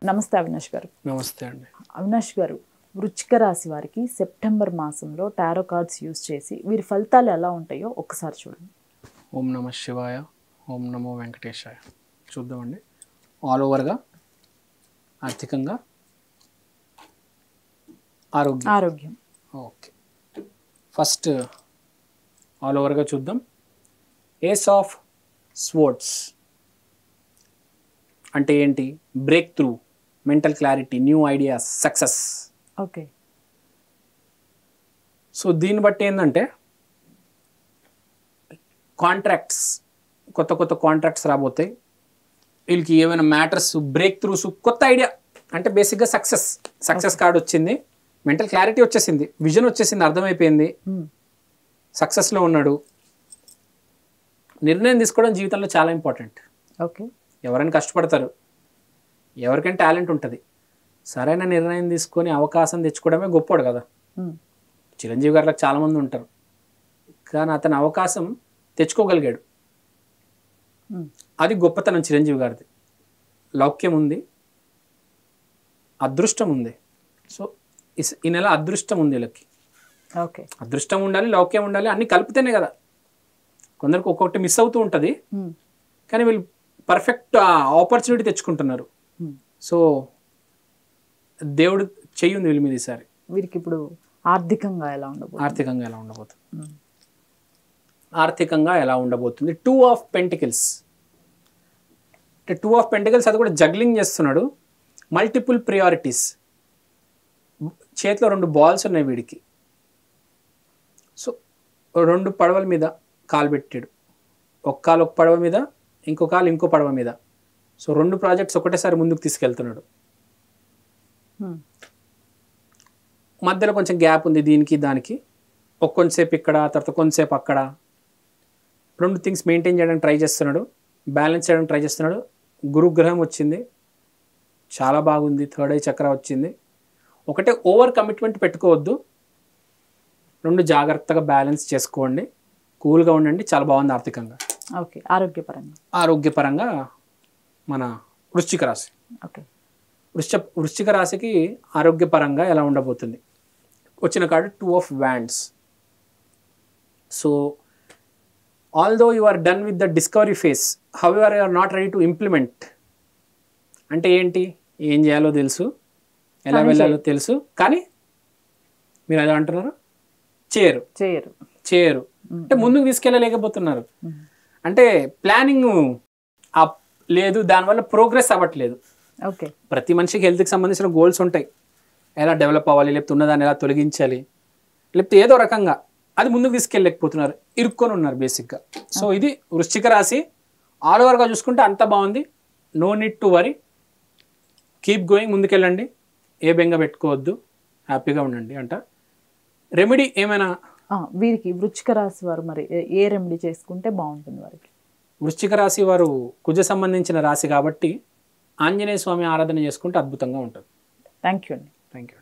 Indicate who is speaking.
Speaker 1: నమస్తే అవినాష్ గారు.
Speaker 2: నమస్తే అండి.
Speaker 1: అవినాష్ గారు, వృశ్చిక రాశి వారికి సెప్టెంబర్ మాసంలో టారో కార్డ్స్ యూజ్ చేసి వీరి ఫలితాలు ఎలా ఉంటాయో ఒక్కసారి చూడండి.
Speaker 2: ఓం నమ శివాయ, ఓం నమో వెంకటేశాయ. చూద్దామండి. ఆల్ ఓవర్గా ఆర్థికంగా,
Speaker 1: ఆరోగ్యం.
Speaker 2: ఓకే, ఫస్ట్ ఆల్ ఓవర్గా చూద్దాం. ఏస్ ఆఫ్ స్వోర్డ్స్ అంటే ఏంటి? Break through, mental clarity, new ideas, success.
Speaker 1: Okay.
Speaker 2: So దీన్ని బట్టి ఏంటంటే కాంట్రాక్ట్స్, కొత్త కొత్త కాంట్రాక్ట్స్ రాబోతాయి. వీళ్ళకి ఏమైనా మ్యాటర్స్, బ్రేక్ త్రూస్, కొత్త ఐడియా అంటే బేసిక్గా సక్సెస్ కార్డ్ వచ్చింది, మెంటల్ క్లారిటీ వచ్చేసింది, విజన్ వచ్చేసింది, అర్థమైపోయింది, సక్సెస్లో ఉన్నాడు. నిర్ణయం తీసుకోవడం జీవితంలో చాలా ఇంపార్టెంట్.
Speaker 1: ఓకే.
Speaker 2: ఎవరైనా కష్టపడతారు, ఎవరికైనా టాలెంట్ ఉంటుంది. సరైన నిర్ణయం తీసుకొని అవకాశం తెచ్చుకోవడమే గొప్పోడు కదా. చిరంజీవి గారికి చాలామంది ఉంటారు, కానీ అతను అవకాశం తెచ్చుకోగలిగాడు. అది గొప్పతనం చిరంజీవి గారిది. లౌక్యం ఉంది, అదృష్టం ఉంది. సో ఈ నెల అదృష్టం ఉంది వీళ్ళకి.
Speaker 1: ఓకే.
Speaker 2: అదృష్టం ఉండాలి, లౌక్యం ఉండాలి, అన్నీ కలిపితేనే కదా. కొందరికి ఒక్కొక్కటి మిస్ అవుతూ ఉంటుంది, కానీ వీళ్ళు పర్ఫెక్ట్ ఆపర్చునిటీ తెచ్చుకుంటున్నారు. సో దేవుడు చెయ్యింది వీళ్ళ మీద ఈసారి.
Speaker 1: వీరికి ఇప్పుడు ఆర్థికంగా ఎలా ఉండబోతుంది?
Speaker 2: ఆర్థికంగా ఎలా ఉండబోతుంది? 2 ఆఫ్ పెంటికల్స్. అంటే 2 ఆఫ్ పెంటికల్స్, అది కూడా జగ్లింగ్ చేస్తున్నాడు. Multiple priorities. చేతిలో 2 బాల్స్ ఉన్నాయి వీడికి. సో 2 పడవల మీద కాలు పెట్టాడు. ఒక కాలు ఒక పడవ మీద, ఇంకో కాలు ఇంకో పడవ మీద. సో 2 ప్రాజెక్ట్స్ ఒకటేసారి ముందుకు తీసుకెళ్తున్నాడు. మధ్యలో కొంచెం గ్యాప్ ఉంది దీనికి దానికి. కొంచెంసేపు ఇక్కడ, తర్వాత కొంచెంసేపు అక్కడ. 2 థింగ్స్ మెయింటైన్ చేయడానికి ట్రై చేస్తున్నాడు, బ్యాలెన్స్ చేయడానికి ట్రై చేస్తున్నాడు. గురుగ్రహం వచ్చింది, చాలా బాగుంది. 3rd ఐ చక్ర వచ్చింది. ఒకటే ఓవర్ కమిట్మెంట్ పెట్టుకోవద్దు. 2 జాగ్రత్తగా బ్యాలెన్స్ చేసుకోండి, కూల్గా ఉండండి. చాలా బాగుంది ఆర్థికంగా.
Speaker 1: ఓకే.
Speaker 2: ఆరోగ్యపరంగా మన వృశ్చిక రాశి.
Speaker 1: ఓకే.
Speaker 2: వృశ్చిక రాశికి ఆరోగ్యపరంగా ఎలా ఉండబోతుంది? వచ్చిన card 2 of wands. So although you are done with the discovery phase, however you are not ready to implement. అంటే ఏంటి? ఏం చేయాలో తెలుసు, ఎలా వెళ్ళాలో తెలుసు, కానీ మీరు ఎలా అంటున్నారు? చేయరు. అంటే ముందుకు తీసుకెళ్ళలేకపోతున్నారు. అంటే ప్లానింగ్ లేదు, దానివల్ల ప్రోగ్రెస్ అవ్వట్లేదు.
Speaker 1: ఓకే.
Speaker 2: ప్రతి మనిషికి హెల్త్కి సంబంధించిన గోల్స్ ఉంటాయి. ఎలా డెవలప్ అవ్వాలి, లేకపోతే ఉన్నదాన్ని ఎలా తొలగించాలి, లేకపోతే ఏదో రకంగా అది ముందుకు తీసుకెళ్ళలేకపోతున్నారు, ఇరుక్కొని ఉన్నారు బేసిక్గా. సో ఇది వృశ్చిక రాశి. ఆల్ ఓవర్గా చూసుకుంటే అంత బాగుంది. No need to worry, keep going, ముందుకెళ్ళండి, ఏ బెంగ పెట్టుకోవద్దు, హ్యాపీగా ఉండండి అంట. రెమెడీ ఏమైనా
Speaker 1: వీరికి వృశ్చిక రాశి వారు మరి ఏ రెమెడీ చేసుకుంటే బాగుంటుంది వారికి?
Speaker 2: వృశ్చిక రాశి వారు కుజ సంబంధించిన రాశి కాబట్టి ఆంజనేయ స్వామి ఆరాధన చేసుకుంటే అద్భుతంగా ఉంటుంది.
Speaker 1: థ్యాంక్ యూ అండి.
Speaker 2: Thank you.